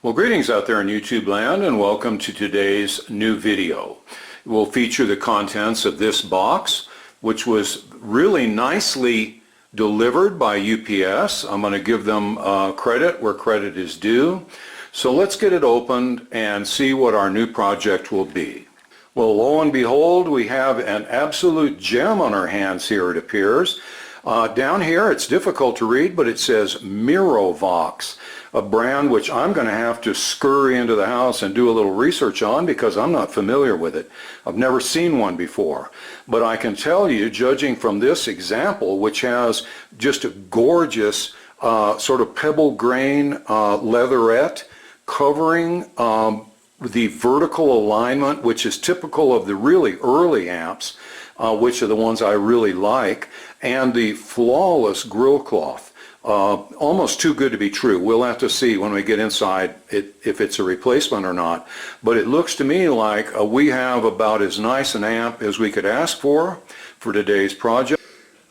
Well, greetings out there in YouTube land and welcome to today's new video. It will feature the contents of this box, which was really nicely delivered by UPS. I'm going to give them credit where credit is due. So let's get it opened and see what our new project will be. Well, lo and behold, we have an absolute gem on our hands here, it appears. Down here, it's difficult to read, but it says Mirovox, a brand which I'm going to have to scurry into the house and do a little research on because I'm not familiar with it. I've never seen one before. But I can tell you, judging from this example, which has just a gorgeous sort of pebble grain leatherette covering the vertical alignment, which is typical of the really early amps, which are the ones I really like, and the flawless grill cloth. Almost too good to be true. We'll have to see when we get inside if it's a replacement or not. But it looks to me like we have about as nice an amp as we could ask for today's project.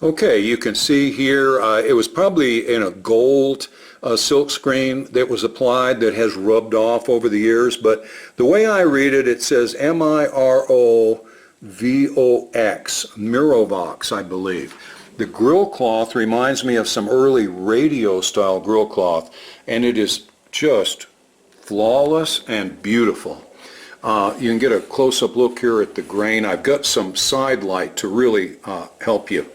Okay, you can see here it was probably in a gold silk screen that was applied that has rubbed off over the years, but the way I read it, it says Mirovox, Mirovox, I believe. The grill cloth reminds me of some early radio style grill cloth, and it is just flawless and beautiful. You can get a close-up look here at the grain. I've got some side light to really help you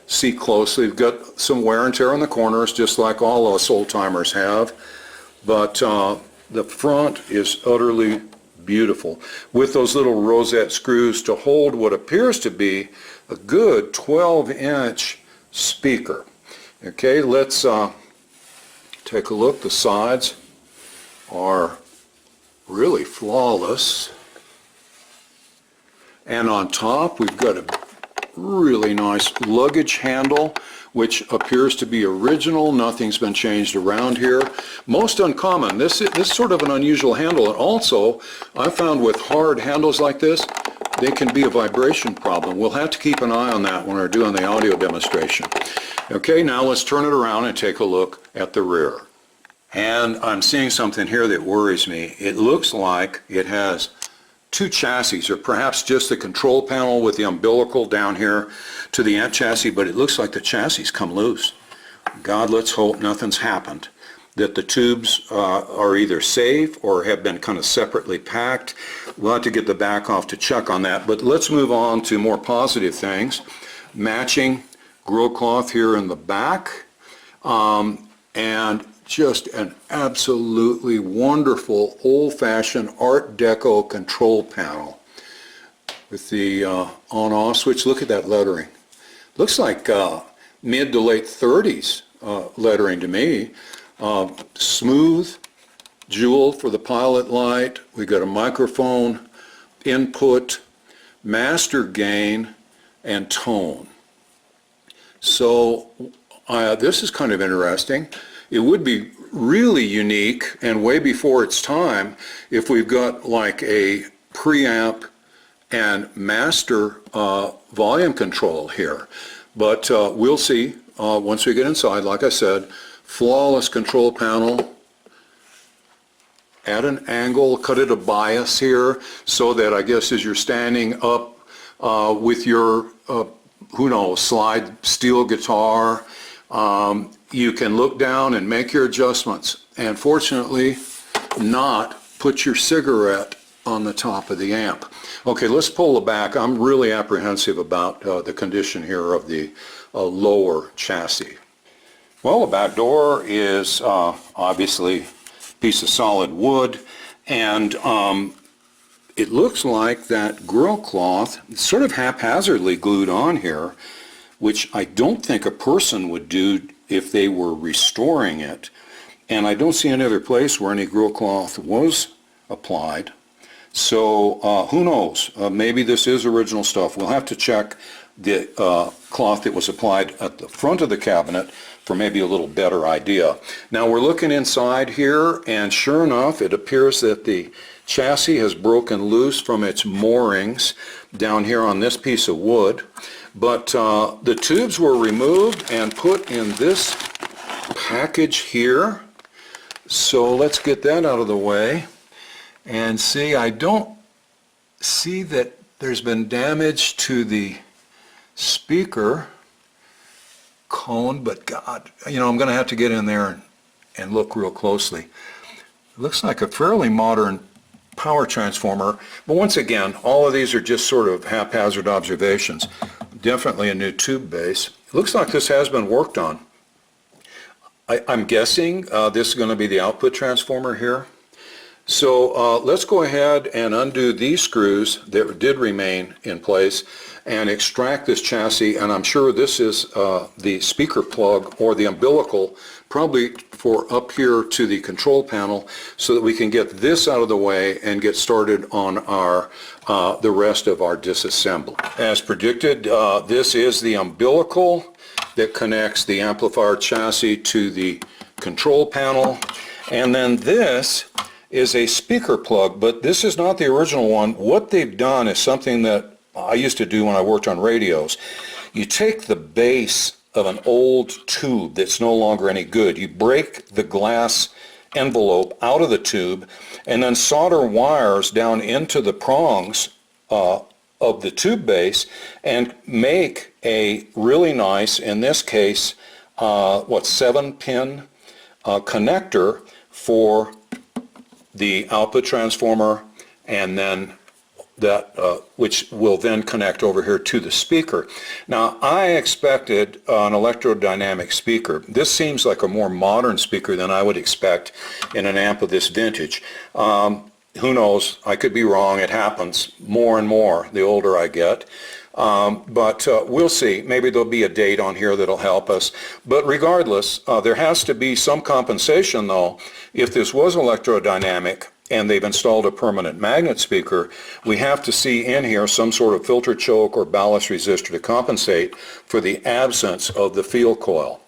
see closely. We've got some wear and tear on the corners, just like all us old-timers have, but the front is utterly beautiful with those little rosette screws to hold what appears to be a good 12-inch speaker. Okay, let's take a look. The sides are really flawless, and on top we've got a really nice luggage handle, which appears to be original. Nothing's been changed around here. Most uncommon. This is sort of an unusual handle, and also I found with hard handles like this, they can be a vibration problem. We'll have to keep an eye on that when we're doing the audio demonstration. Okay, now let's turn it around and take a look at the rear. And I'm seeing something here that worries me. It looks like it has two chassis, or perhaps just the control panel with the umbilical down here to the amp chassis, but it looks like the chassis come loose. God, let's hope nothing's happened, that the tubes are either safe or have been kind of separately packed. We'll have to get the back off to check on that, but let's move on to more positive things. Matching grill cloth here in the back, and just an absolutely wonderful old-fashioned Art Deco control panel with the on-off switch. Look at that lettering. Looks like mid to late 30s lettering to me. Smooth jewel for the pilot light. We got a microphone input, master gain, and tone. So this is kind of interesting. It would be really unique and way before its time if we've got like a preamp and master volume control here. But we'll see once we get inside. Like I said, flawless control panel at an angle, cut at a bias here so that I guess as you're standing up with your, who knows, slide steel guitar, you can look down and make your adjustments, and fortunately not put your cigarette on the top of the amp. Okay, let's pull the back. I'm really apprehensive about the condition here of the lower chassis. Well, the back door is obviously a piece of solid wood, and it looks like that grill cloth sort of haphazardly glued on here, which I don't think a person would do if they were restoring it. And I don't see any other place where any grill cloth was applied. So who knows? Maybe this is original stuff. We'll have to check the cloth that was applied at the front of the cabinet for maybe a little better idea. Now we're looking inside here, and sure enough, it appears that the chassis has broken loose from its moorings down here on this piece of wood. But the tubes were removed and put in this package here. So let's get that out of the way. And see, I don't see that there's been damage to the speaker cone, but God, you know, I'm going to have to get in there and look real closely. It looks like a fairly modern power transformer, but once again, all of these are just sort of haphazard observations. Definitely a new tube base. It looks like this has been worked on. I'm guessing this is going to be the output transformer here. So let's go ahead and undo these screws that did remain in place and extract this chassis, and I'm sure this is the speaker plug or the umbilical, probably for up here to the control panel, so that we can get this out of the way and get started on our the rest of our disassembly. As predicted, this is the umbilical that connects the amplifier chassis to the control panel, and then this is a speaker plug, but this is not the original one. What they've done is something that I used to do when I worked on radios. You take the base of an old tube that's no longer any good, you break the glass envelope out of the tube, and then solder wires down into the prongs of the tube base and make a really nice, in this case, 7-pin connector for the output transformer, and then that which will then connect over here to the speaker. Now, I expected an electrodynamic speaker. This seems like a more modern speaker than I would expect in an amp of this vintage. Who knows? I could be wrong. It happens more and more the older I get. But we'll see. Maybe there'll be a date on here that'll help us. But regardless, there has to be some compensation, though. If this was electrodynamic and they've installed a permanent magnet speaker, we have to see in here some sort of filter choke or ballast resistor to compensate for the absence of the field coil.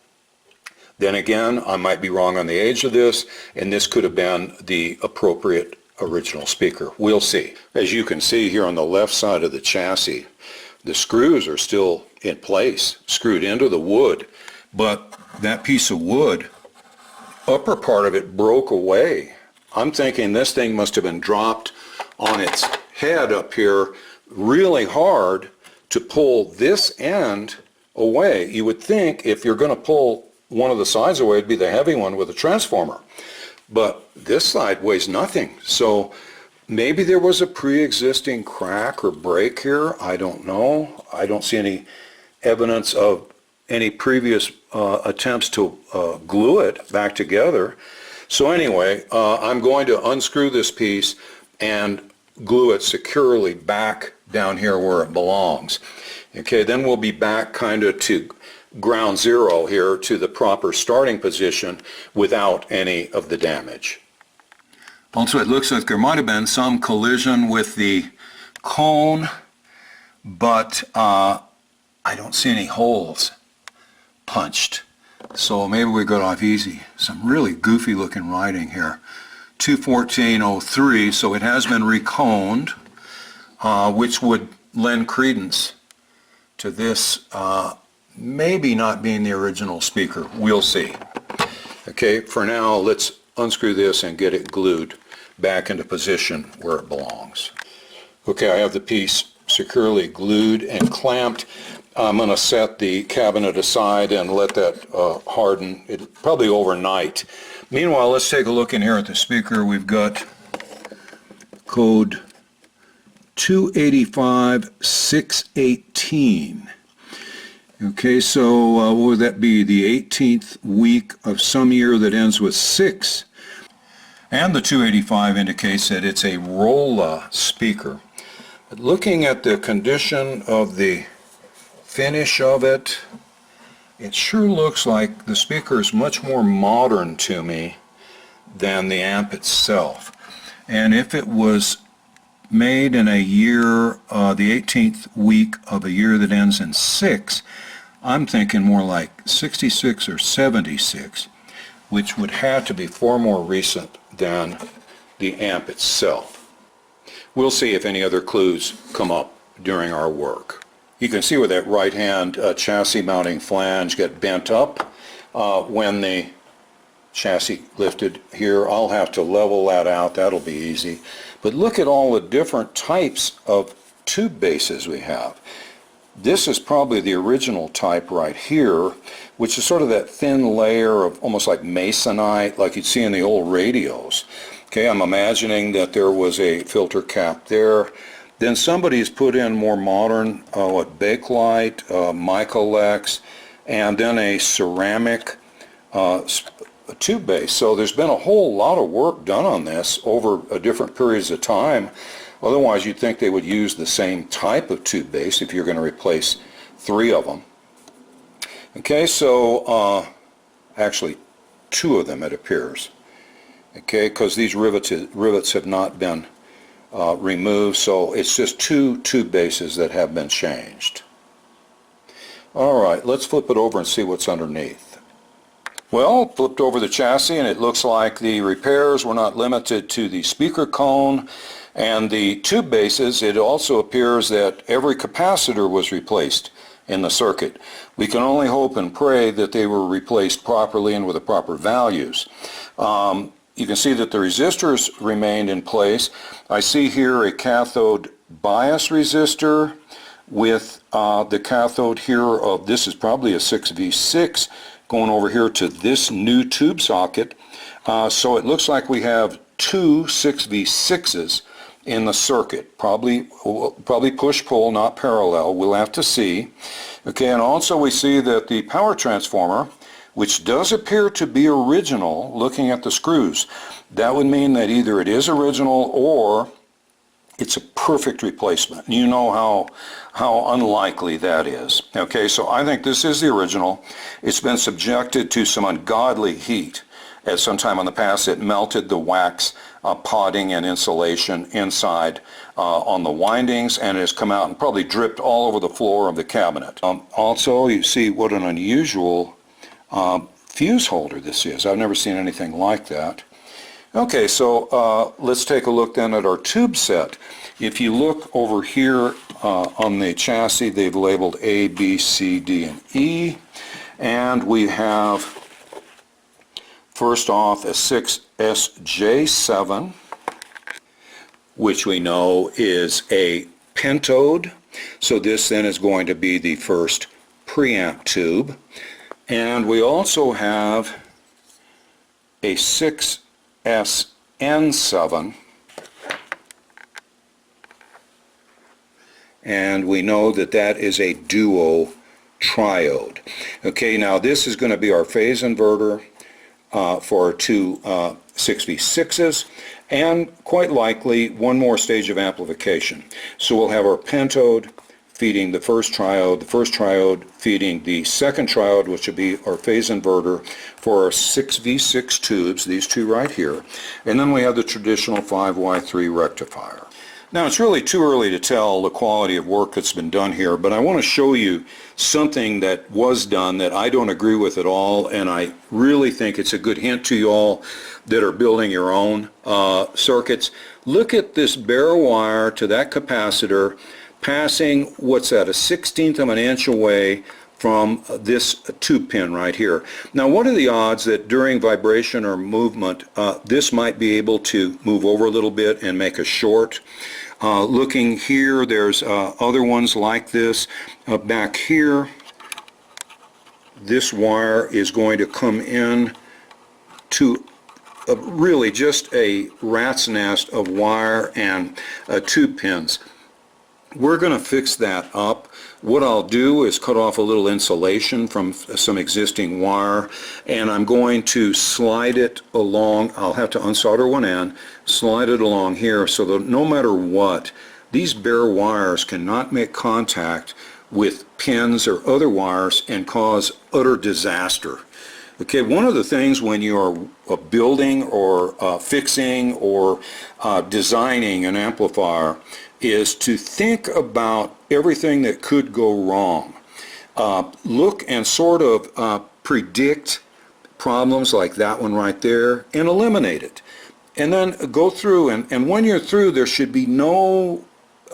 Then again, I might be wrong on the age of this, and this could have been the appropriate original speaker. We'll see. As you can see here on the left side of the chassis, the screws are still in place, screwed into the wood, but that piece of wood, upper part of it broke away. I'm thinking this thing must have been dropped on its head up here really hard to pull this end away. You would think if you're going to pull one of the sides away, it'd be the heavy one with a transformer. But this side weighs nothing. So maybe there was a pre-existing crack or break here. I don't know. I don't see any evidence of any previous attempts to glue it back together. So anyway, I'm going to unscrew this piece and glue it securely back down here where it belongs. Okay, then we'll be back kind of to ground zero here, to the proper starting position without any of the damage. Also, it looks like there might have been some collision with the cone, but I don't see any holes punched. So maybe we got off easy. Some really goofy looking writing here. 21403, so it has been reconed, which would lend credence to this maybe not being the original speaker. We'll see. Okay, for now, let's unscrew this and get it glued back into position where it belongs. Okay, I have the piece securely glued and clamped. I'm going to set the cabinet aside and let that harden, probably overnight. Meanwhile, let's take a look in here at the speaker. We've got code 285618. Okay, so what would that be? The 18th week of some year that ends with 6. And the 285 indicates that it's a Rolla speaker. But looking at the condition of the finish of it, it sure looks like the speaker is much more modern to me than the amp itself. And if it was made in a year, the 18th week of a year that ends in 6, I'm thinking more like 66 or 76, which would have to be far more recent than the amp itself. We'll see if any other clues come up during our work. You can see where that right-hand chassis mounting flange got bent up when the chassis lifted here. I'll have to level that out. That'll be easy. But look at all the different types of tube bases we have. This is probably the original type right here, which is sort of that thin layer of almost like masonite, like you'd see in the old radios. Okay, I'm imagining that there was a filter cap there. Then somebody's put in more modern, Bakelite, Micolex, and then a ceramic tube base. So there's been a whole lot of work done on this over different periods of time. Otherwise, you'd think they would use the same type of tube base if you're going to replace 3 of them. Okay, so actually 2 of them, it appears. Okay, because these rivets have not been removed, so it's just 2 tube bases that have been changed. All right, let's flip it over and see what's underneath. Well, flipped over the chassis, and it looks like the repairs were not limited to the speaker cone and the tube bases. It also appears that every capacitor was replaced in the circuit. We can only hope and pray that they were replaced properly and with the proper values. You can see that the resistors remained in place. I see here a cathode bias resistor with the cathode here of, this is probably a 6V6 going over here to this new tube socket. So it looks like we have 2 6V6s in the circuit. Probably push-pull, not parallel. We'll have to see. Okay, and also we see that the power transformer, which does appear to be original, looking at the screws, that would mean that either it is original or it's a perfect replacement. You know how unlikely that is. Okay, so I think this is the original. It's been subjected to some ungodly heat. At some time in the past, it melted the wax potting and insulation inside on the windings, and it has come out and probably dripped all over the floor of the cabinet. Also, you see what an unusual fuse holder this is. I've never seen anything like that. Okay, so let's take a look then at our tube set. If you look over here on the chassis, they've labeled A, B, C, D, and E, and we have first off a 6SJ7, which we know is a pentode. So this then is going to be the first preamp tube. And we also have a 6SN7, and we know that that is a duo triode. Okay, now this is going to be our phase inverter for our 2 6V6s, and quite likely one more stage of amplification. So we'll have our pentode feeding the first triode feeding the second triode, which will be our phase inverter for our 6V6 tubes, these 2 right here. And then we have the traditional 5Y3 rectifier. Now, it's really too early to tell the quality of work that's been done here, but I want to show you something that was done that I don't agree with at all, and I really think it's a good hint to you all that are building your own circuits. Look at this bare wire to that capacitor passing, what's that, 1/16 of an inch away from this tube pin right here. Now, what are the odds that during vibration or movement this might be able to move over a little bit and make a short? Looking here, there's other ones like this. Back here, this wire is going to come in to really just a rat's nest of wire and tube pins. We're going to fix that up. What I'll do is cut off a little insulation from some existing wire, and I'm going to slide it along. I'll have to unsolder one end, slide it along here so that no matter what, these bare wires cannot make contact with pins or other wires and cause utter disaster. Okay, one of the things when you're building or fixing or designing an amplifier is to think about everything that could go wrong. Look and sort of predict problems like that one right there and eliminate it. And then go through, and when you're through, there should be no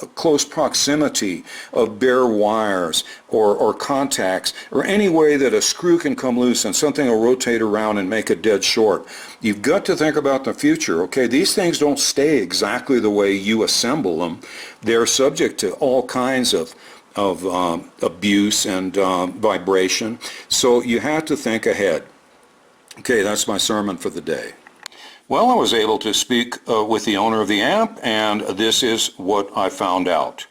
close proximity of bare wires or contacts or any way that a screw can come loose and something will rotate around and make a dead short. You've got to think about the future, okay? These things don't stay exactly the way you assemble them. They're subject to all kinds of abuse and vibration. So you have to think ahead. Okay, that's my sermon for the day. Well, I was able to speak with the owner of the amp, and this is what I found out.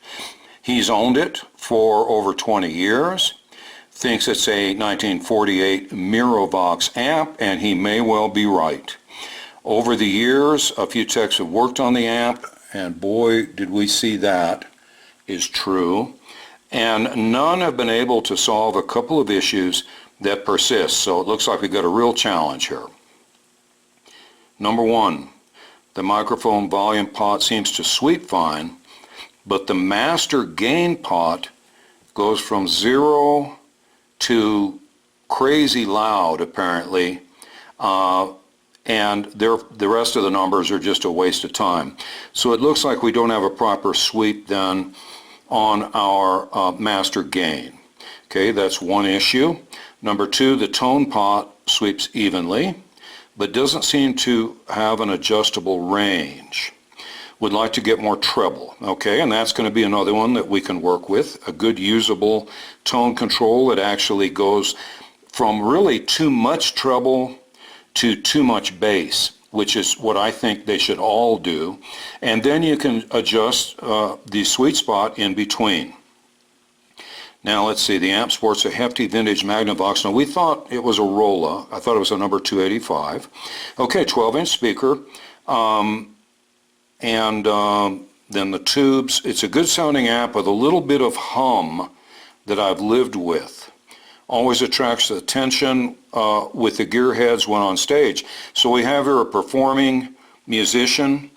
He's owned it for over 20 years, thinks it's a 1948 Mirovox amp, and he may well be right. Over the years, a few techs have worked on the amp, and boy, did we see that is true. And none have been able to solve a couple of issues that persist, so it looks like we've got a real challenge here. Number one, the microphone volume pot seems to sweep fine, but the master gain pot goes from 0 to crazy loud apparently, and the rest of the numbers are just a waste of time. So it looks like we don't have a proper sweep then on our master gain. Okay, that's one issue. Number two, the tone pot sweeps evenly, but doesn't seem to have an adjustable range. Would like to get more treble, okay, and that's going to be another one that we can work with, a good usable tone control that actually goes from really too much treble to too much bass, which is what I think they should all do, and then you can adjust the sweet spot in between. Now let's see, the amp sports a hefty vintage Magnavox. Now we thought it was a Rolla. I thought it was a number 285. Okay, 12-inch speaker. Then the tubes. It's a good sounding amp with a little bit of hum that I've lived with. Always attracts attention with the gearheads when on stage. So we have here a performing musician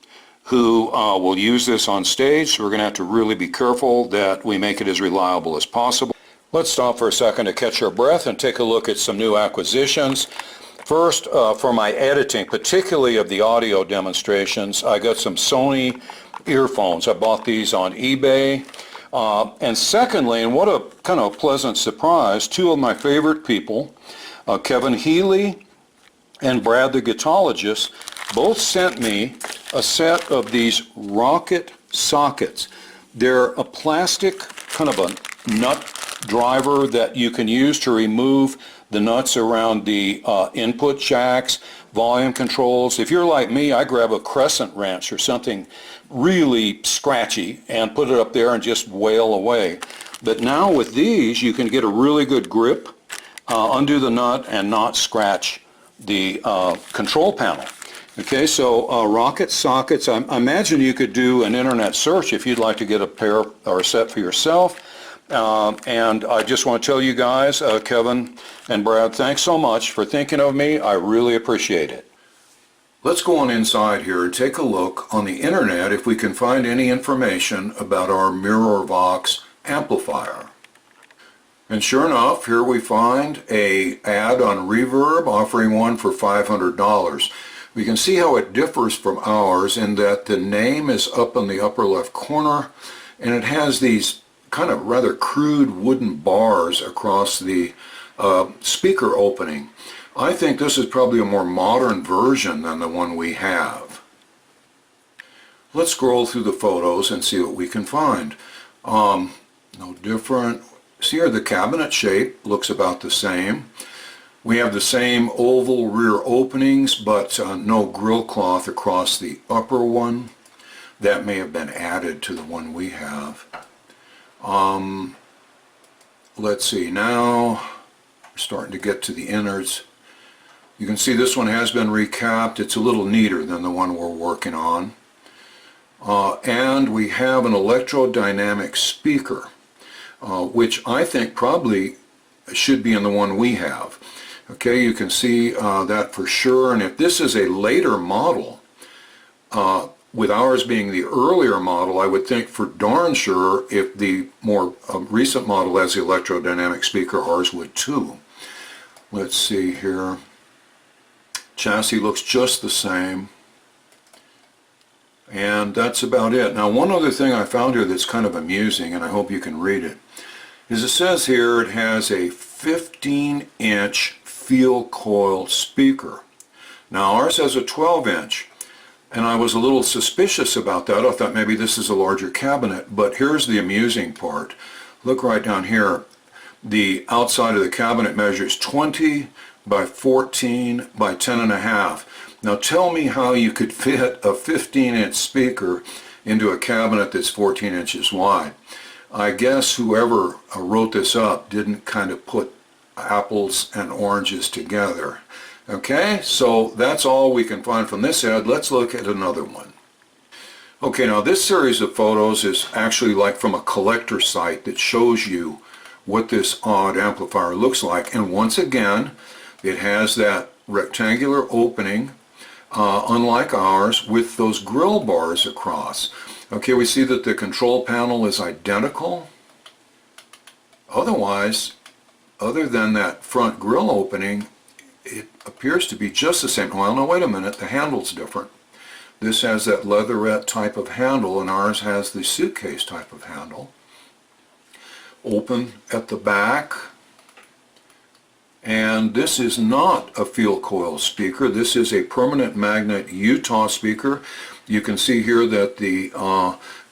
who will use this on stage, so we're going to have to really be careful that we make it as reliable as possible. Let's stop for a second to catch our breath and take a look at some new acquisitions. First, for my editing, particularly of the audio demonstrations, I got some Sony Earphones. I bought these on eBay. And secondly, and what a kind of pleasant surprise, two of my favorite people, Kevin Healy and Brad the Guitologist, both sent me a set of these rocket sockets. They're a plastic kind of a nut driver that you can use to remove the nuts around the input jacks, volume controls. If you're like me, I grab a crescent wrench or something really scratchy and put it up there and just wail away. But now with these, you can get a really good grip, undo the nut, and not scratch the control panel. Okay, so rocket sockets, I imagine you could do an internet search if you'd like to get a pair or a set for yourself. And I just want to tell you guys, Kevin and Brad, thanks so much for thinking of me. I really appreciate it. Let's go on inside here and take a look on the internet if we can find any information about our Mirovox amplifier. And sure enough, here we find an ad on Reverb offering one for $500. We can see how it differs from ours in that the name is up in the upper left corner, and it has these kind of rather crude wooden bars across the speaker opening. I think this is probably a more modern version than the one we have. Let's scroll through the photos and see what we can find. No different. See here, the cabinet shape looks about the same. We have the same oval rear openings, but no grill cloth across the upper one. That may have been added to the one we have. Let's see, now we're starting to get to the innards. You can see this one has been recapped. It's a little neater than the one we're working on. And we have an electrodynamic speaker, which I think probably should be in the one we have. Okay, you can see that for sure, and if this is a later model, with ours being the earlier model, I would think for darn sure if the more recent model has the electrodynamic speaker, ours would too. Let's see here. Chassis looks just the same. And that's about it. Now, one other thing I found here that's kind of amusing, and I hope you can read it, is it says here it has a 15-inch field coil speaker. Now, ours has a 12-inch, and I was a little suspicious about that. I thought maybe this is a larger cabinet, but here's the amusing part. Look right down here. The outside of the cabinet measures 20 by 14 by 10.5. Now tell me how you could fit a 15-inch speaker into a cabinet that's 14 inches wide. I guess whoever wrote this up didn't kind of put apples and oranges together. Okay, so that's all we can find from this ad. Let's look at another one. Okay, now this series of photos is actually like from a collector site that shows you what this odd amplifier looks like. And once again, it has that rectangular opening, unlike ours, with those grill bars across. Okay, we see that the control panel is identical. Otherwise, other than that front grill opening, it appears to be just the same. Well, no, wait a minute, the handle's different. This has that leatherette type of handle, and ours has the suitcase type of handle. Open at the back. And this is not a field coil speaker. This is a permanent magnet Utah speaker. You can see here that the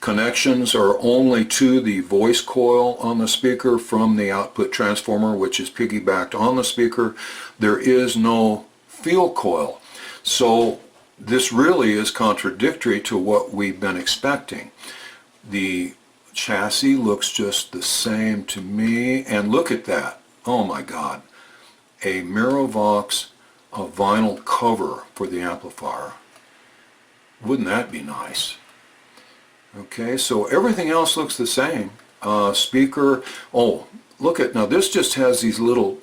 connections are only to the voice coil on the speaker from the output transformer, which is piggybacked on the speaker. There is no field coil. So this really is contradictory to what we've been expecting. The chassis looks just the same to me, and look at that. Oh my God. A Mirovox vinyl cover for the amplifier. Wouldn't that be nice? Okay, so everything else looks the same. Speaker, oh, look at, now this just has these little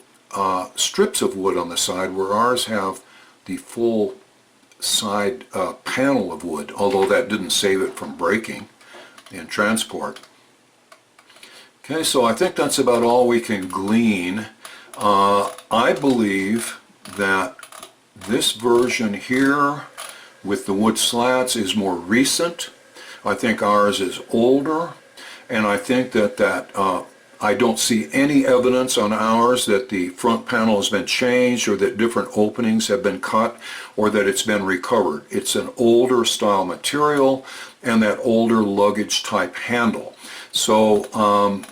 strips of wood on the side, where ours have the full side panel of wood, although that didn't save it from breaking in transport. Okay, so I think that's about all we can glean. I believe that this version here with the wood slats is more recent. I think ours is older, and I think that I don't see any evidence on ours that the front panel has been changed, or that different openings have been cut, or that it's been recovered. It's an older style material and that older luggage type handle. So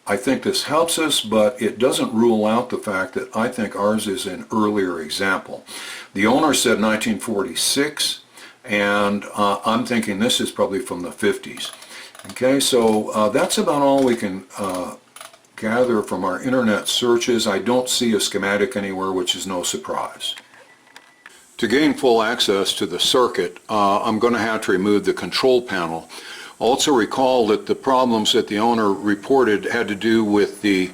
I think this helps us, but it doesn't rule out the fact that I think ours is an earlier example. The owner said 1946, and I'm thinking this is probably from the 50s. Okay, so that's about all we can gather from our internet searches. I don't see a schematic anywhere, which is no surprise. To gain full access to the circuit, I'm going to have to remove the control panel. Also recall that the problems that the owner reported had to do with the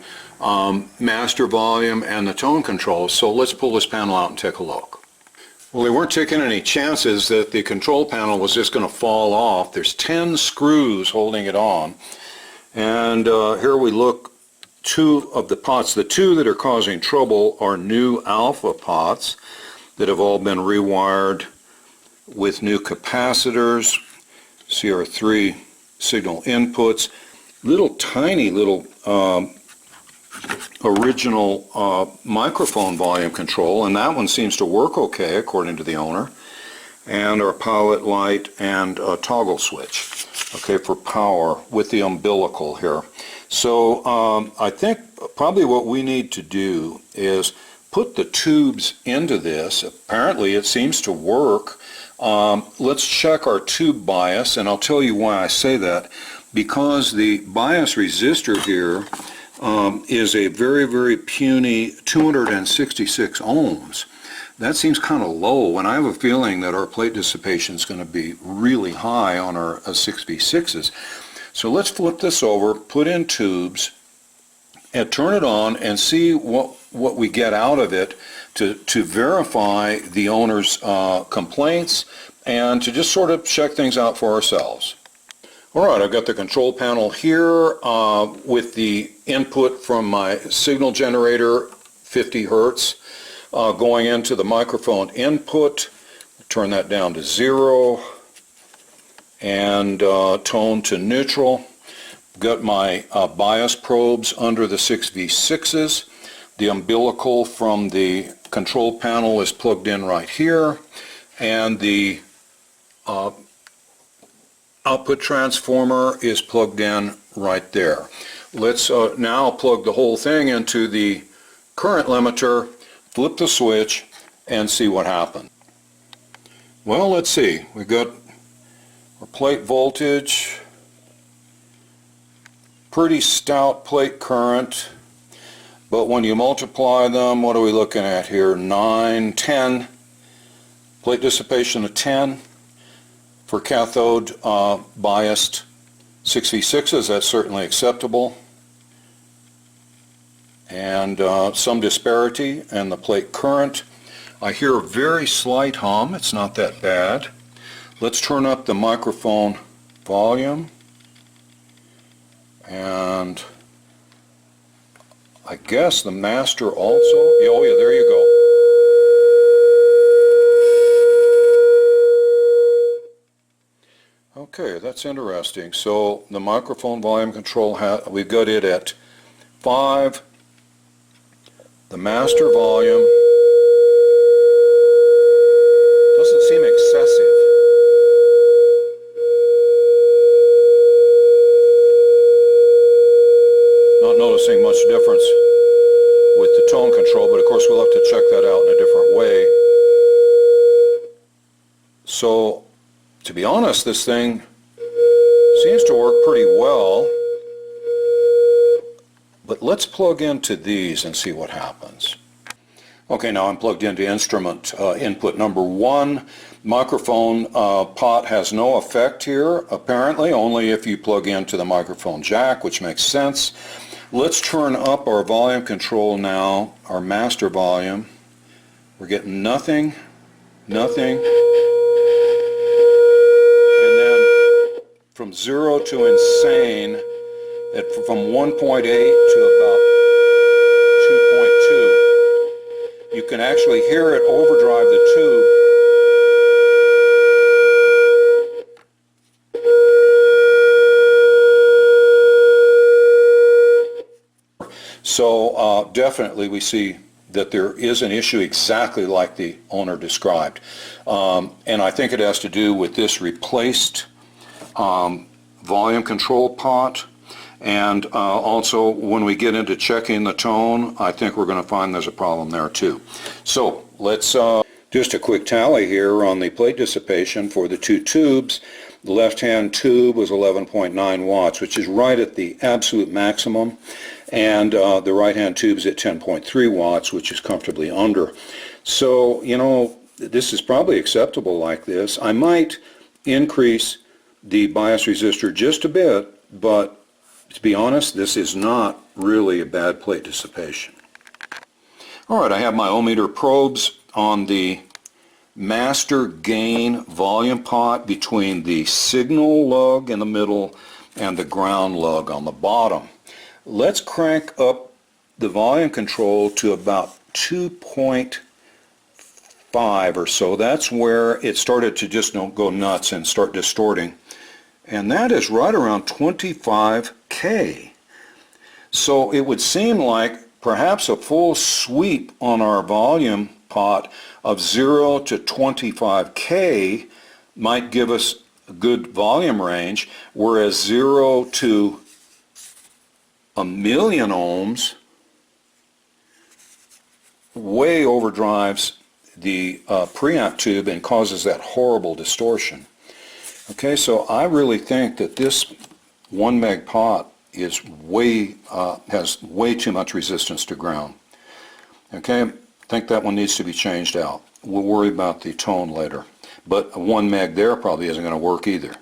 master volume and the tone control. So let's pull this panel out and take a look. Well, they weren't taking any chances that the control panel was just going to fall off. There's 10 screws holding it on. And here we look, 2 of the pots. The 2 that are causing trouble are new alpha pots that have all been rewired with new capacitors. See our 3 signal inputs, little tiny little original microphone volume control, and that one seems to work okay according to the owner, and our pilot light and toggle switch, okay, for power with the umbilical here. So I think probably what we need to do is put the tubes into this. Apparently it seems to work. Let's check our tube bias, and I'll tell you why I say that. Because the bias resistor here is a very, very puny 266 ohms. That seems kind of low, and I have a feeling that our plate dissipation is going to be really high on our 6v6s. So let's flip this over, put in tubes, and turn it on and see what we get out of it to verify the owner's complaints and to just sort of check things out for ourselves. All right, I've got the control panel here with the input from my signal generator, 50 hertz, going into the microphone input. Turn that down to 0. and tone to neutral. Got my bias probes under the 6V6s. The umbilical from the control panel is plugged in right here, and the output transformer is plugged in right there. Let's now plug the whole thing into the current limiter, flip the switch, and see what happens. Well, let's see. We've got our plate voltage, pretty stout plate current, but when you multiply them, what are we looking at here? 9, 10. Plate dissipation of 10. For cathode biased 6V6s, that's certainly acceptable. And some disparity in the plate current. I hear a very slight hum. It's not that bad. Let's turn up the microphone volume. And I guess the master also. Oh yeah, there you go. Okay, that's interesting. So the microphone volume control, we've got it at 5. The master volume doesn't seem excessive. Not noticing much difference with the tone control, but of course we'll have to check that out in a different way. So, to be honest, this thing seems to work pretty well, but let's plug into these and see what happens. Okay, now I'm plugged into instrument input number 1. Microphone pot has no effect here, apparently, only if you plug into the microphone jack, which makes sense. Let's turn up our volume control now, our master volume. We're getting nothing, nothing. And then from 0 to insane, from 1.8 to about 2.2. You can actually hear it overdrive the tube. So definitely we see that there is an issue exactly like the owner described. And I think it has to do with this replaced volume control pot. And also when we get into checking the tone, I think we're going to find there's a problem there too. So let's just a quick tally here on the plate dissipation for the 2 tubes. The left-hand tube was 11.9 watts, which is right at the absolute maximum. And the right-hand tube's at 10.3 watts, which is comfortably under. So, you know, this is probably acceptable like this. I might increase the bias resistor just a bit, but to be honest, this is not really a bad plate dissipation. All right, I have my ohmmeter probes on the master gain volume pot between the signal lug in the middle and the ground lug on the bottom. Let's crank up the volume control to about 2.5 or so. That's where it started to just go nuts and start distorting. And that is right around 25K. So it would seem like perhaps a full sweep on our volume pot of 0 to 25K might give us a good volume range, whereas 0 to 1,000,000 ohms way overdrives the preamp tube and causes that horrible distortion. Okay, so I really think that this 1 meg pot is has way too much resistance to ground. Okay, I think that one needs to be changed out. We'll worry about the tone later. But 1 meg there probably isn't going to work either.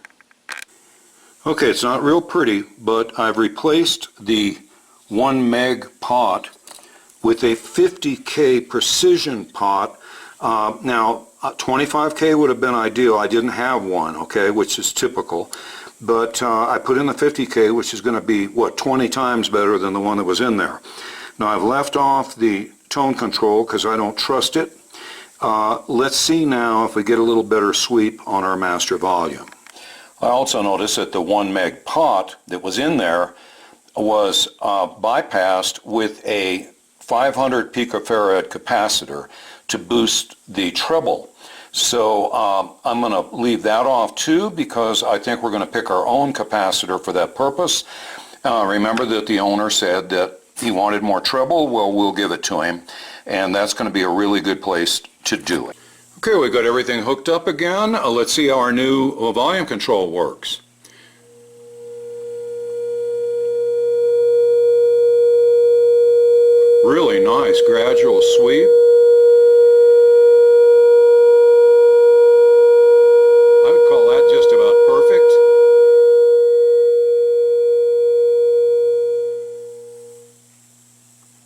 Okay, it's not real pretty, but I've replaced the 1 meg pot with a 50K precision pot. Now, 25K would have been ideal. I didn't have one, okay, which is typical. But I put in the 50K, which is going to be, what, 20 times better than the one that was in there. Now, I've left off the tone control because I don't trust it. Let's see now if we get a little better sweep on our master volume. I also noticed that the 1 meg pot that was in there was bypassed with a 500 picofarad capacitor to boost the treble. So I'm going to leave that off too, because I think we're going to pick our own capacitor for that purpose. Remember that the owner said that he wanted more treble. Well, we'll give it to him, and that's going to be a really good place to do it. Okay, we've got everything hooked up again. Let's see how our new volume control works. Really nice gradual sweep. I would call that just about perfect.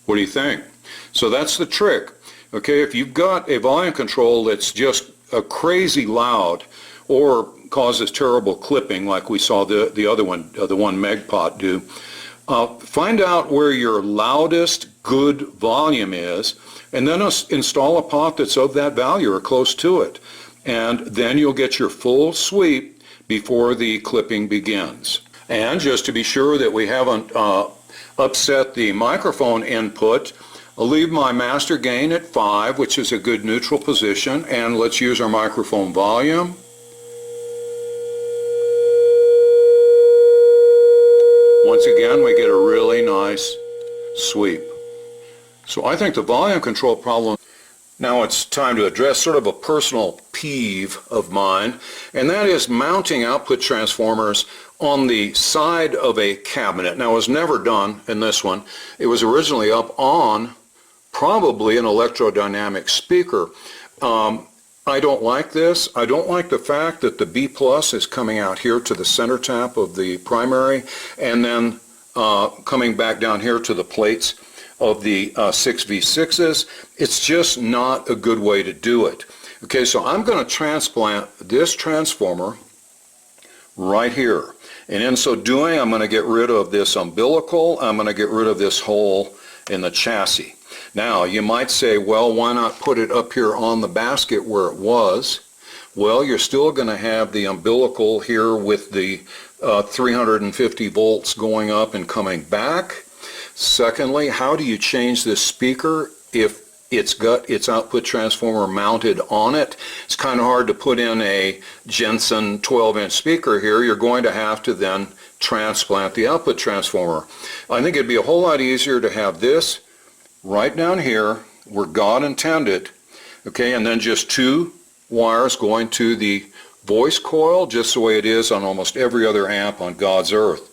What do you think? So that's the trick. Okay, if you've got a volume control that's just crazy loud or causes terrible clipping like we saw the other one, the 1 meg pot do, find out where your loudest good volume is, and then install a pot that's of that value or close to it. And then you'll get your full sweep before the clipping begins. And just to be sure that we haven't upset the microphone input, I'll leave my master gain at 5, which is a good neutral position, and let's use our microphone volume. Once again, we get a really nice sweep. So I think the volume control problem. Now it's time to address sort of a personal peeve of mine, and that is mounting output transformers on the side of a cabinet. Now it was never done in this one. It was originally up on probably an electrodynamic speaker. I don't like this. I don't like the fact that the B plus is coming out here to the center tap of the primary, and then coming back down here to the plates of the 6V6s. It's just not a good way to do it. Okay, so I'm going to transplant this transformer right here. And in so doing, I'm going to get rid of this umbilical. I'm going to get rid of this hole in the chassis. Now, you might say, well, why not put it up here on the basket where it was? Well, you're still going to have the umbilical here with the 350 volts going up and coming back. Secondly, how do you change this speaker if it's got its output transformer mounted on it? It's kind of hard to put in a Jensen 12-inch speaker here. You're going to have to then transplant the output transformer. I think it'd be a whole lot easier to have this right down here where God intended, okay, and then just 2 wires going to the voice coil, just the way it is on almost every other amp on God's earth.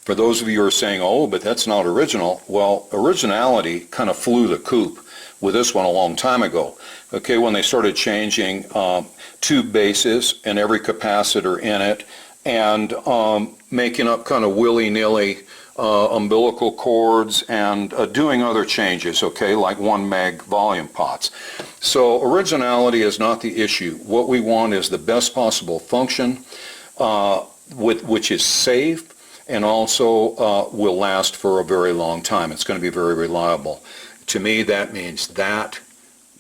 For those of you who are saying, oh, but that's not original, well, originality kind of flew the coop with this one a long time ago. Okay, when they started changing 2 bases and every capacitor in it, and making up kind of willy-nilly umbilical cords and doing other changes, okay, like 1 meg volume pots. So originality is not the issue. What we want is the best possible function, which is safe and also will last for a very long time. It's going to be very reliable. To me, that means that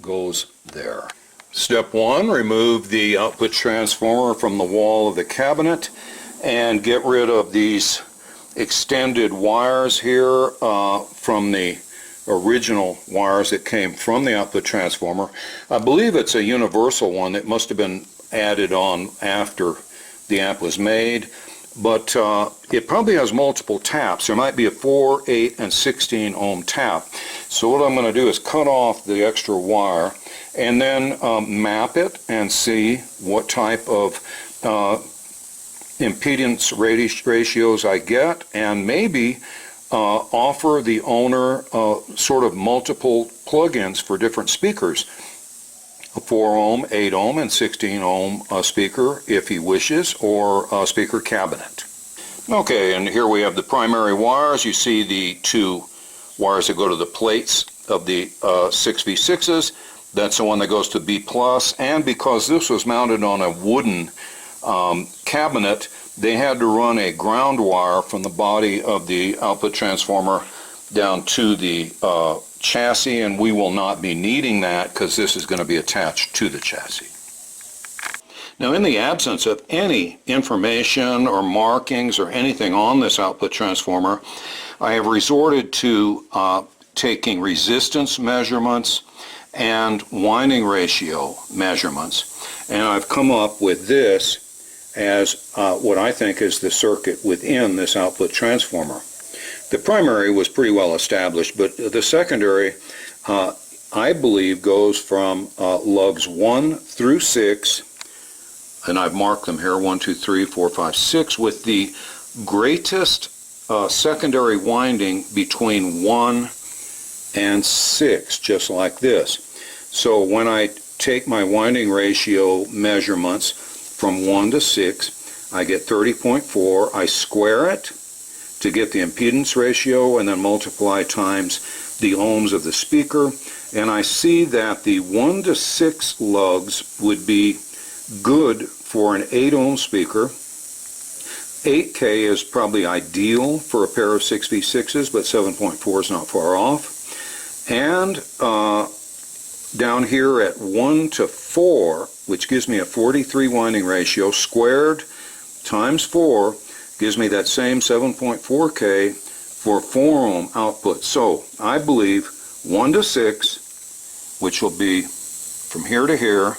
goes there. Step 1, remove the output transformer from the wall of the cabinet and get rid of these extended wires here from the original wires that came from the output transformer. I believe it's a universal one that must have been added on after the amp was made, but it probably has multiple taps. There might be a 4, 8, and 16 ohm tap. So what I'm going to do is cut off the extra wire and then map it and see what type of impedance ratios I get, and maybe offer the owner sort of multiple plugins for different speakers. A 4 ohm, 8 ohm, and 16 ohm speaker if he wishes, or a speaker cabinet. Okay, and here we have the primary wires. You see the 2 wires that go to the plates of the 6V6s. That's the one that goes to B+, and because this was mounted on a wooden cabinet, they had to run a ground wire from the body of the output transformer down to the chassis, and we will not be needing that because this is going to be attached to the chassis. Now, in the absence of any information or markings or anything on this output transformer, I have resorted to taking resistance measurements and winding ratio measurements, and I've come up with this as what I think is the circuit within this output transformer. The primary was pretty well established, but the secondary, I believe, goes from lugs 1 through 6, and I've marked them here, 1, 2, 3, 4, 5, 6, with the greatest secondary winding between 1 and 6, just like this. So when I take my winding ratio measurements from 1 to 6, I get 30.4. I square it to get the impedance ratio and then multiply times the ohms of the speaker, and I see that the 1 to 6 lugs would be good for an 8 ohm speaker. 8K is probably ideal for a pair of 6v6s, but 7.4 is not far off. And down here at 1 to 4, which gives me a 43 winding ratio, squared times 4 gives me that same 7.4K for 4 ohm output. So I believe 1 to 6, which will be from here to here,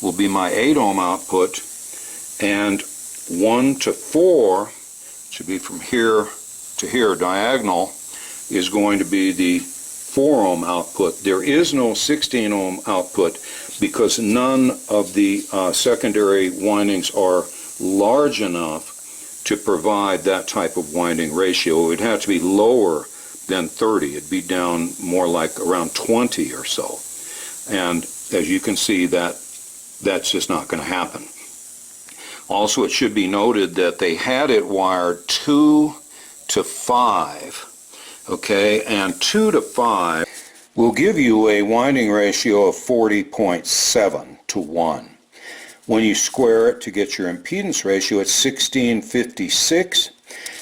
will be my 8 ohm output, and 1 to 4, should be from here to here, diagonal, is going to be the 4 ohm output. There is no 16 ohm output because none of the secondary windings are large enough to provide that type of winding ratio. It would have to be lower than 30. It'd be down more like around 20 or so. And as you can see, that's just not going to happen. Also, it should be noted that they had it wired 2 to 5. Okay, and 2 to 5 will give you a winding ratio of 40.7 to 1. When you square it to get your impedance ratio, it's 1656.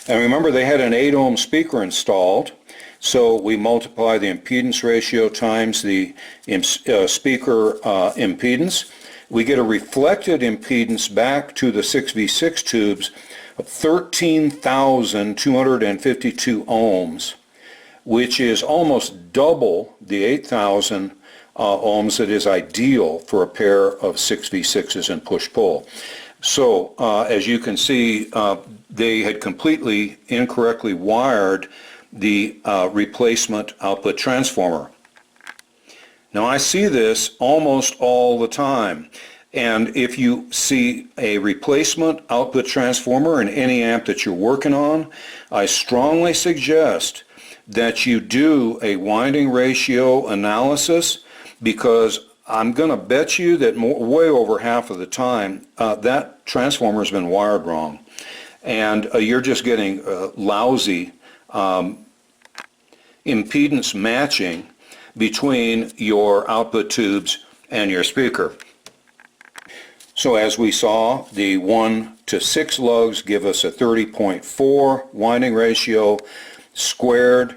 And remember, they had an 8 ohm speaker installed, so we multiply the impedance ratio times the speaker impedance. We get a reflected impedance back to the 6v6 tubes of 13,252 ohms, which is almost double the 8,000 ohms that is ideal for a pair of 6v6s in push-pull. So as you can see, they had completely incorrectly wired the replacement output transformer. Now I see this almost all the time, and if you see a replacement output transformer in any amp that you're working on, I strongly suggest that you do a winding ratio analysis, because I'm going to bet you that way over half of the time that transformer has been wired wrong, and you're just getting lousy impedance matching between your output tubes and your speaker. So as we saw, the 1 to 6 lugs give us a 30.4 winding ratio, squared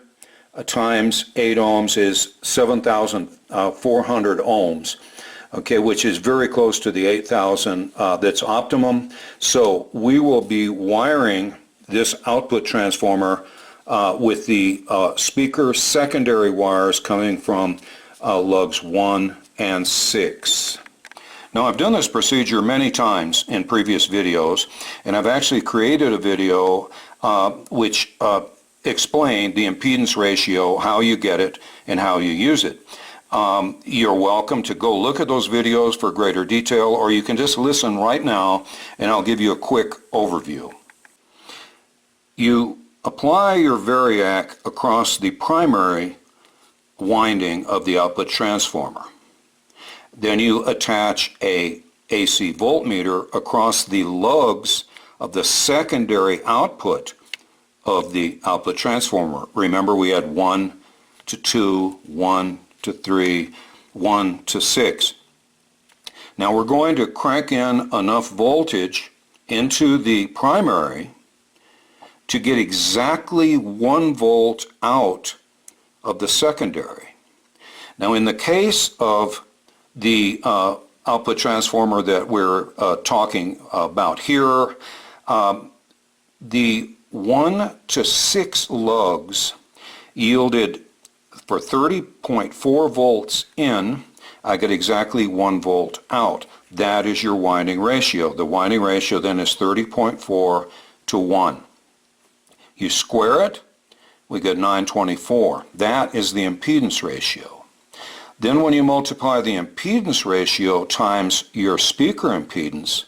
times 8 ohms is 7,400 ohms, okay, which is very close to the 8,000 that's optimum. So we will be wiring this output transformer with the speaker secondary wires coming from lugs 1 and 6. Now, I've done this procedure many times in previous videos, and I've actually created a video which explained the impedance ratio, how you get it, and how you use it. You're welcome to go look at those videos for greater detail, or you can just listen right now and I'll give you a quick overview. You apply your variac across the primary winding of the output transformer. Then you attach a AC voltmeter across the lugs of the secondary output of the output transformer. Remember, we had 1 to 2, 1 to 3, 1 to 6. Now we're going to crank in enough voltage into the primary to get exactly 1 volt out of the secondary. Now in the case of the output transformer that we're talking about here. The 1 to 6 lugs yielded for 30.4 volts in, I get exactly 1 volt out. That is your winding ratio. The winding ratio then is 30.4 to 1. You square it, we get 924. That is the impedance ratio. Then when you multiply the impedance ratio times your speaker impedance,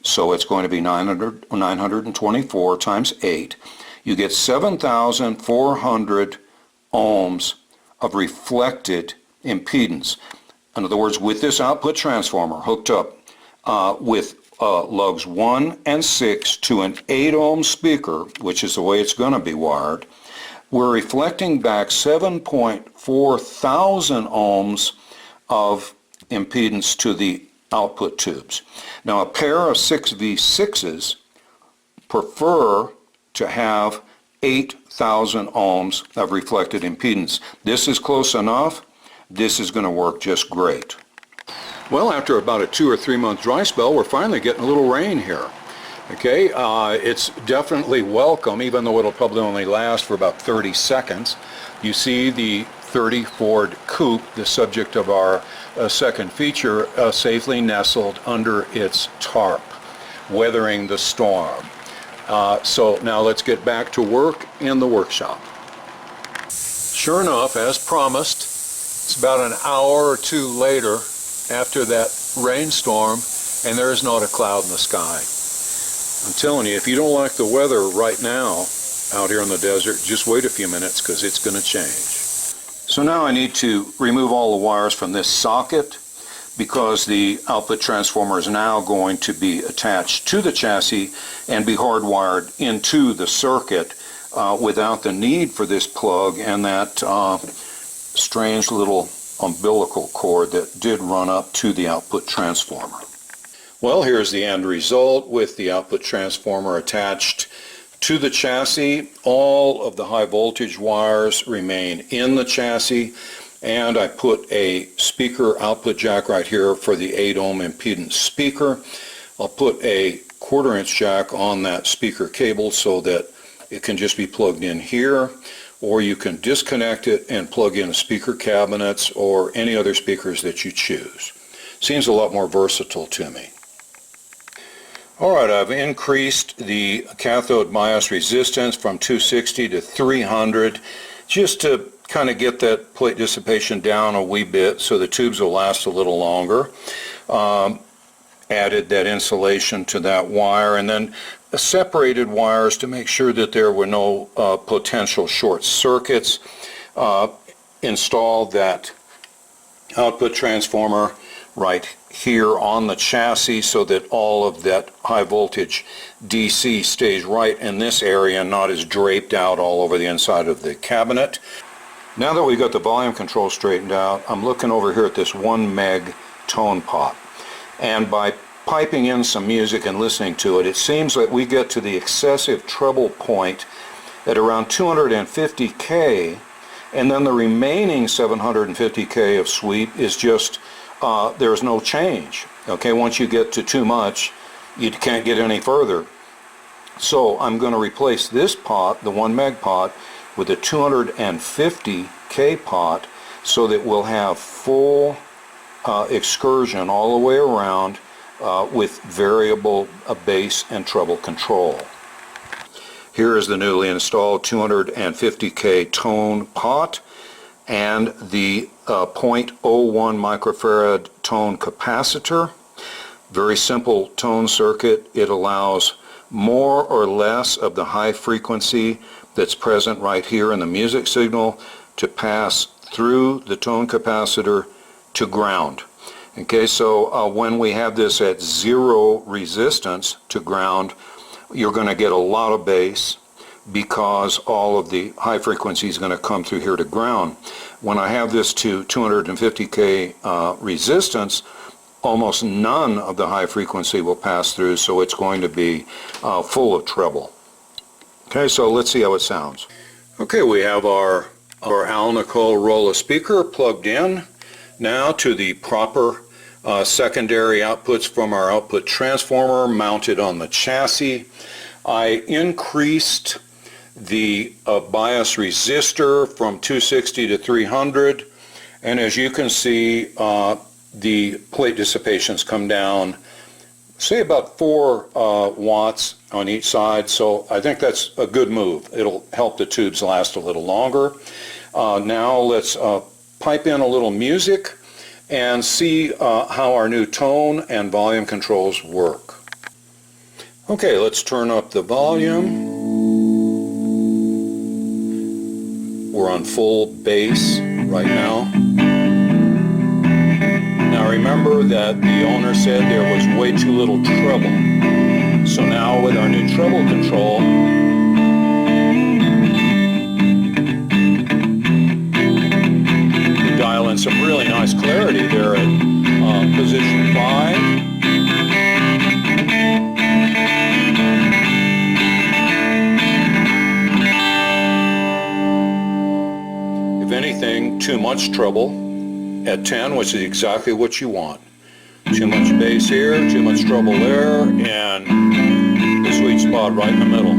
so it's going to be 924 times 8, you get 7,400 ohms of reflected impedance. In other words, with this output transformer hooked up with lugs 1 and 6 to an 8 ohm speaker, which is the way it's going to be wired, we're reflecting back 7.4 thousand ohms of impedance to the output tubes. Now a pair of 6V6s prefer to have 8,000 ohms of reflected impedance. This is close enough. This is going to work just great. Well, after about a 2 or 3 month dry spell, we're finally getting a little rain here. Okay, it's definitely welcome, even though it'll probably only last for about 30 seconds. You see the 30 Ford Coupe, the subject of our second feature, safely nestled under its tarp, weathering the storm. So now let's get back to work in the workshop. Sure enough, as promised, it's about an hour or two later after that rainstorm, and there is not a cloud in the sky. I'm telling you, if you don't like the weather right now out here in the desert, just wait a few minutes because it's going to change. So now I need to remove all the wires from this socket because the output transformer is now going to be attached to the chassis and be hardwired into the circuit without the need for this plug and that strange little umbilical cord that did run up to the output transformer. Well, here's the end result with the output transformer attached to the chassis. All of the high voltage wires remain in the chassis, and I put a speaker output jack right here for the 8 ohm impedance speaker. I'll put a 1/4 inch jack on that speaker cable so that it can just be plugged in here, or you can disconnect it and plug in speaker cabinets or any other speakers that you choose. Seems a lot more versatile to me. Alright, I've increased the cathode bias resistance from 260 to 300 just to kind of get that plate dissipation down a wee bit so the tubes will last a little longer. Added that insulation to that wire and then separated wires to make sure that there were no potential short circuits. Installed that output transformer right here on the chassis so that all of that high voltage DC stays right in this area and not as draped out all over the inside of the cabinet. Now that we've got the volume control straightened out, I'm looking over here at this 1 meg tone pot, and by piping in some music and listening to it, it seems that we get to the excessive treble point at around 250K, and then the remaining 750K of sweep is just there's no change. Okay, once you get to too much, you can't get any further. So I'm going to replace this pot, the 1 meg pot, with a 250K pot so that we'll have full excursion all the way around with variable bass and treble control. Here is the newly installed 250K tone pot and the 0.01 microfarad tone capacitor. Very simple tone circuit. It allows more or less of the high frequency that's present right here in the music signal to pass through the tone capacitor to ground. Okay, so when we have this at 0 resistance to ground, you're going to get a lot of bass because all of the high frequency is going to come through here to ground. When I have this to 250K resistance, almost none of the high frequency will pass through, so it's going to be full of treble. Okay, so let's see how it sounds. Okay, we have our Al Nicole Rolla speaker plugged in now to the proper secondary outputs from our output transformer mounted on the chassis. I increased the bias resistor from 260 to 300, and as you can see, the plate dissipations come down, say about 4 watts on each side, so I think that's a good move. It'll help the tubes last a little longer. Now let's pipe in a little music and see how our new tone and volume controls work. Okay, let's turn up the volume. We're on full bass right now. Now remember that the owner said there was way too little treble. So now with our new treble control, we dial in some really nice clarity there at position 5. If anything, too much treble at 10, which is exactly what you want. Too much bass here, too much treble there, and the sweet spot right in the middle.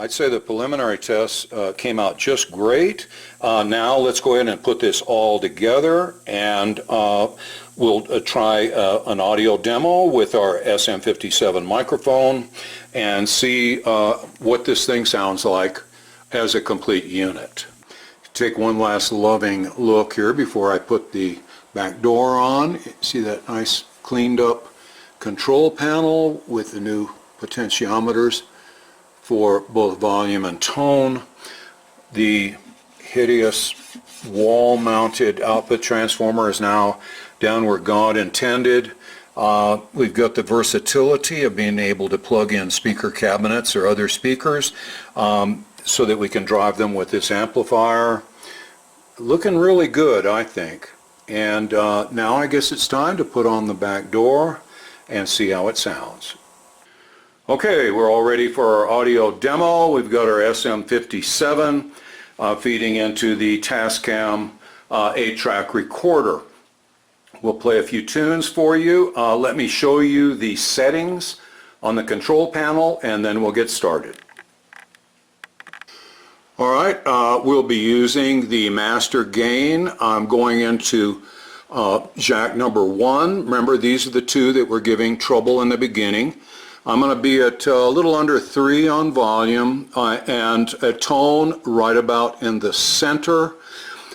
I'd say the preliminary tests came out just great. Now let's go ahead and put this all together, and we'll try an audio demo with our SM57 microphone and see what this thing sounds like as a complete unit. Take one last loving look here before I put the back door on. See that nice cleaned up control panel with the new potentiometers for both volume and tone. The hideous wall-mounted output transformer is now down where God intended. We've got the versatility of being able to plug in speaker cabinets or other speakers so that we can drive them with this amplifier. Looking really good, I think. And now I guess it's time to put on the back door and see how it sounds. Okay, we're all ready for our audio demo. We've got our SM57 feeding into the Tascam 8-track recorder. We'll play a few tunes for you. Let me show you the settings on the control panel and then we'll get started. All right, we'll be using the master gain. I'm going into jack number 1. Remember, these are the two that we're giving trouble in the beginning. I'm going to be at a little under 3 on volume and a tone right about in the center.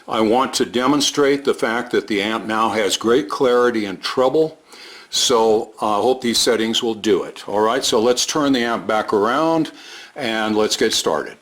I want to demonstrate the fact that the amp now has great clarity and treble, so I hope these settings will do it. All right, so let's turn the amp back around and let's get started.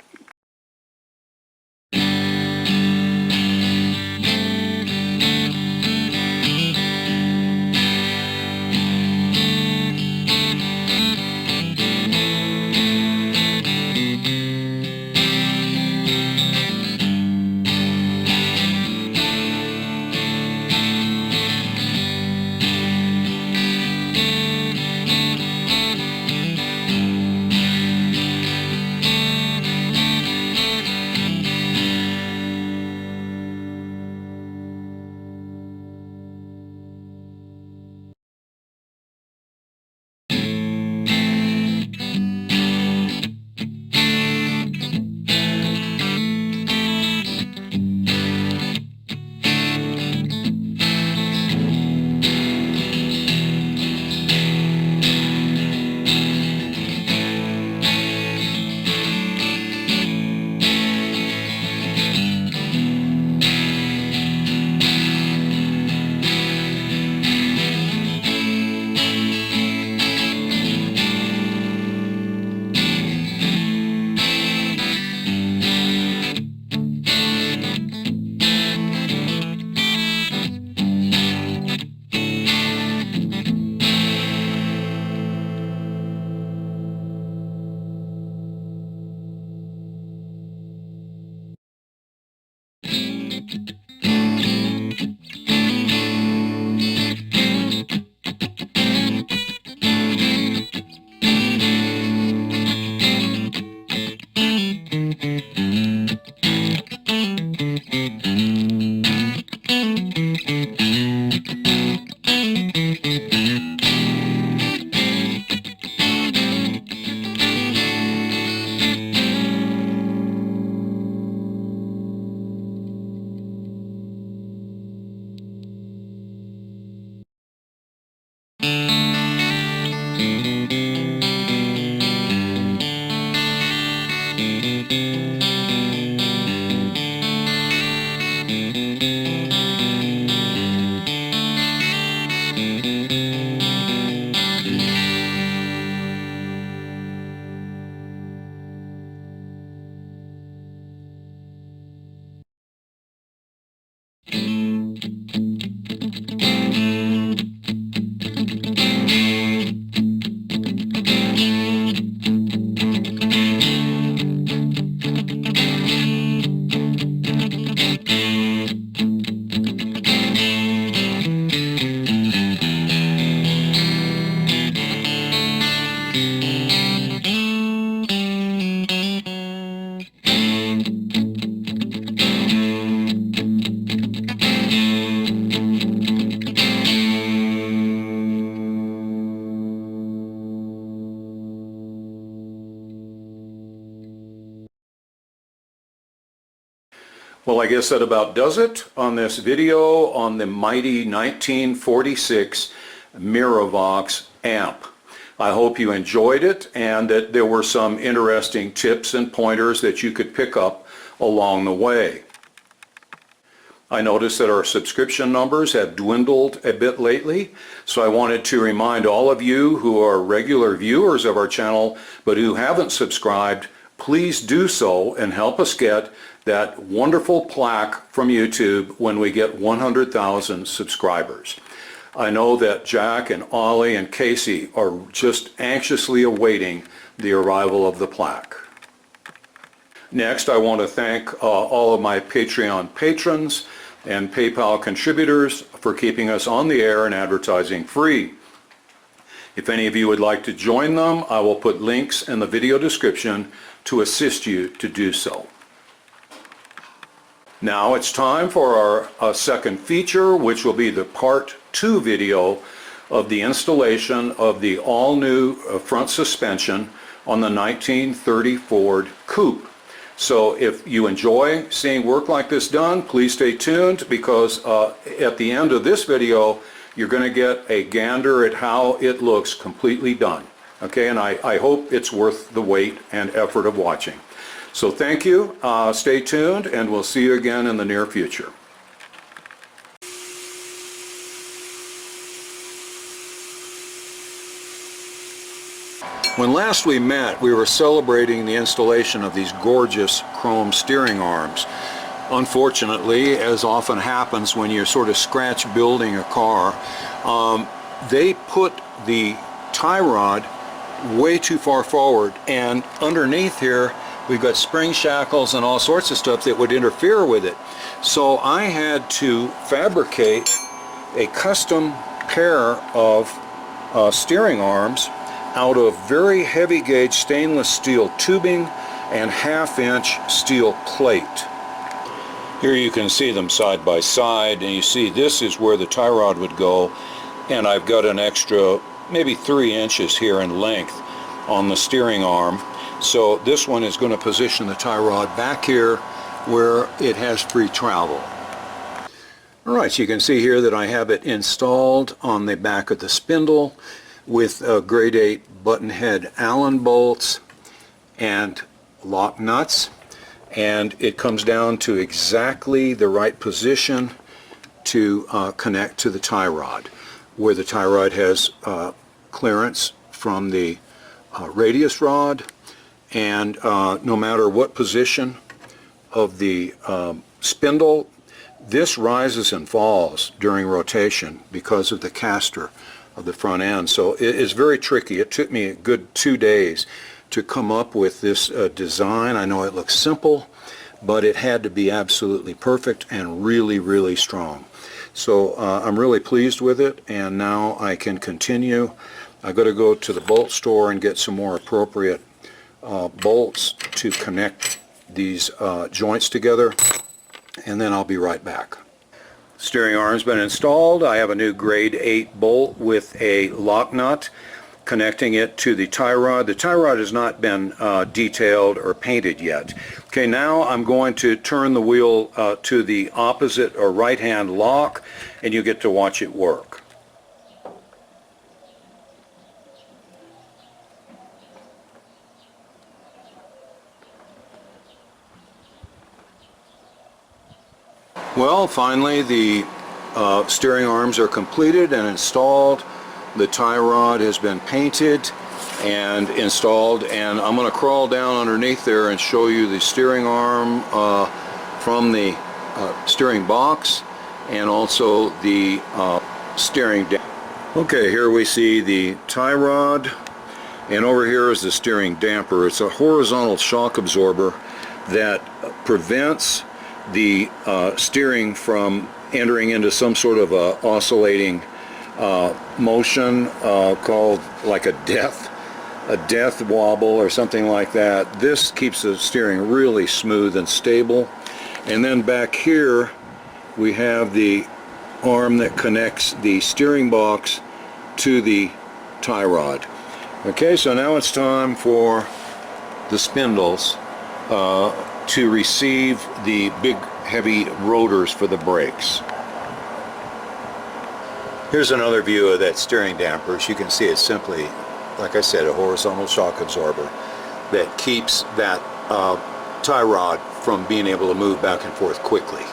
Well, I guess that about does it on this video on the mighty 1946 Mirovox amp. I hope you enjoyed it and that there were some interesting tips and pointers that you could pick up along the way. I noticed that our subscription numbers have dwindled a bit lately, so I wanted to remind all of you who are regular viewers of our channel but who haven't subscribed, please do so and help us get that wonderful plaque from YouTube when we get 100,000 subscribers. I know that Jack and Ollie and Casey are just anxiously awaiting the arrival of the plaque. Next, I want to thank all of my Patreon patrons and PayPal contributors for keeping us on the air and advertising free. If any of you would like to join them, I will put links in the video description to assist you to do so. Now it's time for our second feature, which will be the part 2 video of the installation of the all-new front suspension on the 1930 Ford Coupe. So if you enjoy seeing work like this done, please stay tuned, because at the end of this video you're going to get a gander at how it looks completely done. Okay, and I hope it's worth the wait and effort of watching. So thank you, stay tuned, and we'll see you again in the near future. When last we met, we were celebrating the installation of these gorgeous chrome steering arms. Unfortunately, as often happens when you're sort of scratch building a car, they put the tie rod way too far forward, and underneath here we've got spring shackles and all sorts of stuff that would interfere with it. So I had to fabricate a custom pair of steering arms out of very heavy gauge stainless steel tubing and 1/2-inch steel plate. Here you can see them side by side, and you see this is where the tie rod would go, and I've got an extra maybe 3 inches here in length on the steering arm. So this one is going to position the tie rod back here where it has free travel. Alright, so you can see here that I have it installed on the back of the spindle with grade 8 button head Allen bolts and lock nuts, and it comes down to exactly the right position to connect to the tie rod, where the tie rod has clearance from the radius rod, and no matter what position of the spindle, this rises and falls during rotation because of the caster of the front end. So it is very tricky. It took me a good 2 days to come up with this design. I know it looks simple, but it had to be absolutely perfect and really, really strong. So I'm really pleased with it, and now I can continue. I've got to go to the bolt store and get some more appropriate bolts to connect these joints together, and then I'll be right back. Steering arm's been installed. I have a new grade 8 bolt with a lock nut connecting it to the tie rod. The tie rod has not been detailed or painted yet. Okay, now I'm going to turn the wheel to the opposite or right hand lock, and you get to watch it work. Well, finally the steering arms are completed and installed. The tie rod has been painted and installed, and I'm going to crawl down underneath there and show you the steering arm from the steering box and also the steering damper. Okay, here we see the tie rod, and over here is the steering damper. It's a horizontal shock absorber that prevents the steering from entering into some sort of a oscillating motion called like a death wobble or something like that. This keeps the steering really smooth and stable. And then back here we have the arm that connects the steering box to the tie rod. Okay, so now it's time for the spindles to receive the big heavy rotors for the brakes. Here's another view of that steering damper. As you can see, it's simply, like I said, a horizontal shock absorber that keeps that tie rod from being able to move back and forth quickly.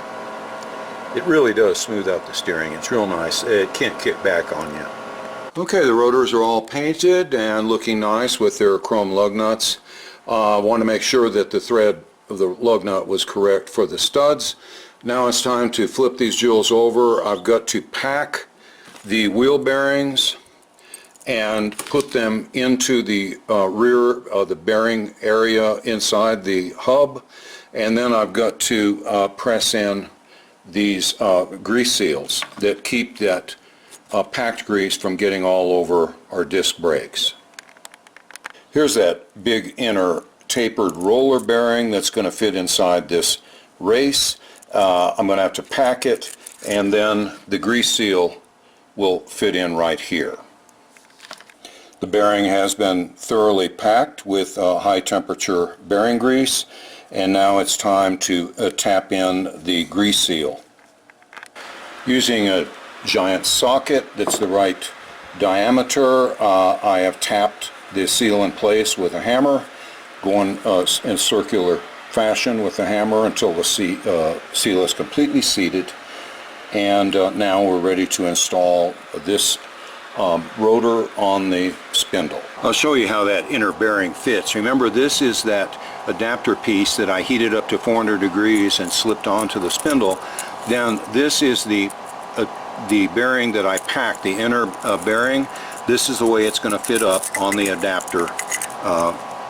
It really does smooth out the steering. It's real nice. It can't kick back on you. Okay, the rotors are all painted and looking nice with their chrome lug nuts. I want to make sure that the thread of the lug nut was correct for the studs. Now it's time to flip these jewels over. I've got to pack the wheel bearings and put them into the rear of the bearing area inside the hub, and then I've got to press in these grease seals that keep that packed grease from getting all over our disc brakes. Here's that big inner tapered roller bearing that's going to fit inside this race. I'm going to have to pack it, and then the grease seal will fit in right here. The bearing has been thoroughly packed with high temperature bearing grease, and now it's time to tap in the grease seal. Using a giant socket that's the right diameter, I have tapped the seal in place with a hammer, going in circular fashion with the hammer until the seal is completely seated. And now we're ready to install this rotor on the spindle. I'll show you how that inner bearing fits. Remember, this is that adapter piece that I heated up to 400 degrees and slipped onto the spindle. Then this is the bearing that I packed, the inner bearing. This is the way it's going to fit up on the adapter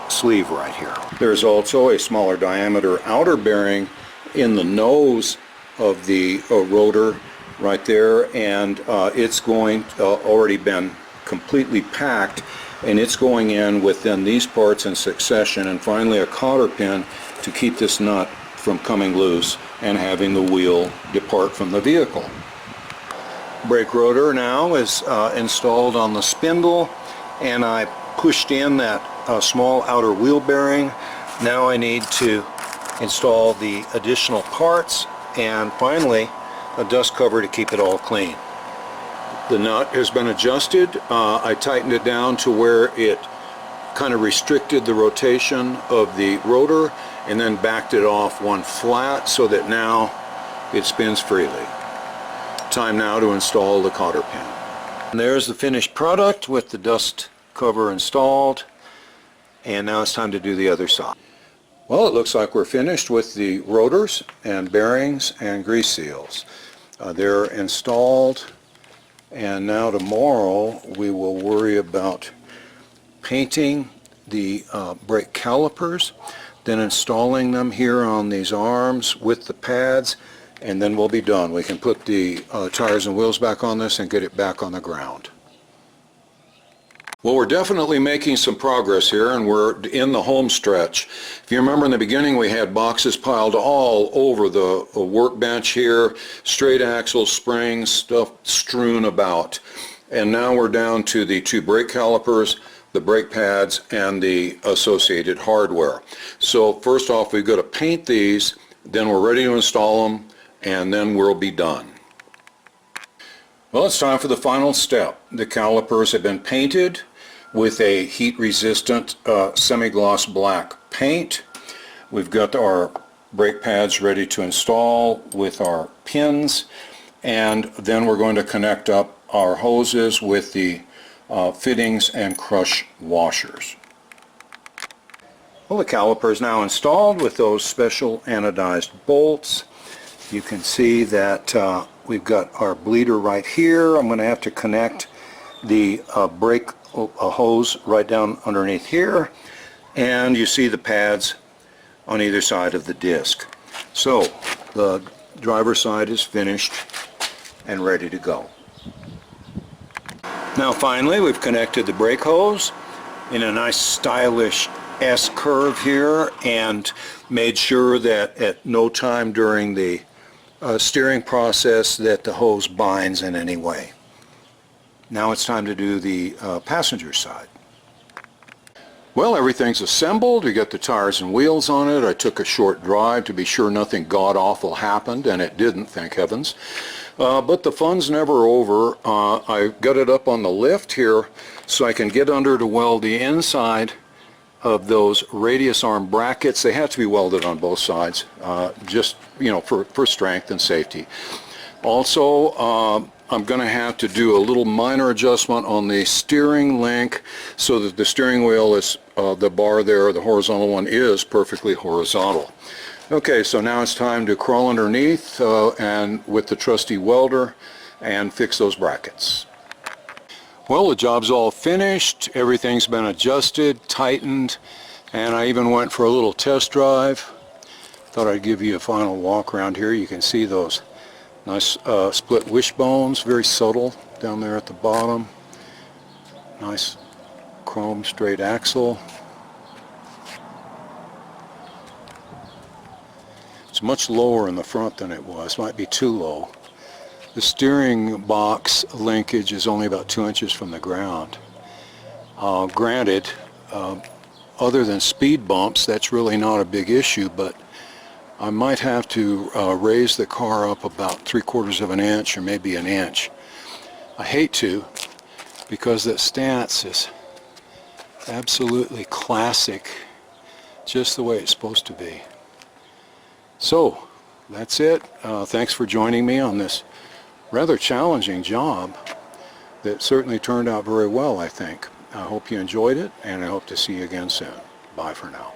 sleeve right here. There's also a smaller diameter outer bearing in the nose of the rotor right there, and it's going already been completely packed, and it's going in within these parts in succession. And finally a cotter pin to keep this nut from coming loose and having the wheel depart from the vehicle. Brake rotor now is installed on the spindle, and I pushed in that small outer wheel bearing. Now I need to install the additional parts, and finally a dust cover to keep it all clean. The nut has been adjusted. I tightened it down to where it kind of restricted the rotation of the rotor, and then backed it off one flat so that now it spins freely. Time now to install the cotter pin. And there's the finished product with the dust cover installed, and now it's time to do the other side. Well, it looks like we're finished with the rotors and bearings and grease seals. They're installed, and now tomorrow we will worry about painting the brake calipers, then installing them here on these arms with the pads, and then we'll be done. We can put the tires and wheels back on this and get it back on the ground. Well, we're definitely making some progress here, and we're in the home stretch. If you remember in the beginning, we had boxes piled all over the workbench here, straight axles, springs, stuff strewn about. And now we're down to the two brake calipers, the brake pads, and the associated hardware. So first off, we've got to paint these, then we're ready to install them, and then we'll be done. Well, it's time for the final step. The calipers have been painted with a heat-resistant semi-gloss black paint. We've got our brake pads ready to install with our pins, and then we're going to connect up our hoses with the fittings and crush washers. Well, the caliper is now installed with those special anodized bolts. You can see that we've got our bleeder right here. I'm going to have to connect the brake hose right down underneath here, and you see the pads on either side of the disc. So the driver's side is finished and ready to go. Now finally, we've connected the brake hose in a nice stylish S curve here, and made sure that at no time during the steering process that the hose binds in any way. Now it's time to do the passenger side. Well, everything's assembled. We got the tires and wheels on it. I took a short drive to be sure nothing god-awful happened, and it didn't, thank heavens. But the fun's never over. I got it up on the lift here so I can get under to weld the inside of those radius arm brackets. They have to be welded on both sides, just, you know, for strength and safety. Also, I'm going to have to do a little minor adjustment on the steering link so that the steering wheel is, the bar there, the horizontal one, is perfectly horizontal. Okay, so now it's time to crawl underneath and with the trusty welder and fix those brackets. Well, the job's all finished. Everything's been adjusted, tightened, and I even went for a little test drive. Thought I'd give you a final walk around here. You can see those nice split wishbones, very subtle down there at the bottom. Nice chrome straight axle. It's much lower in the front than it was. Might be too low. The steering box linkage is only about 2 inches from the ground. Granted, other than speed bumps, that's really not a big issue, but I might have to raise the car up about 3/4 of an inch or maybe an inch. I hate to, because that stance is absolutely classic, just the way it's supposed to be. So, that's it. Thanks for joining me on this rather challenging job that certainly turned out very well, I think. I hope you enjoyed it, and I hope to see you again soon. Bye for now.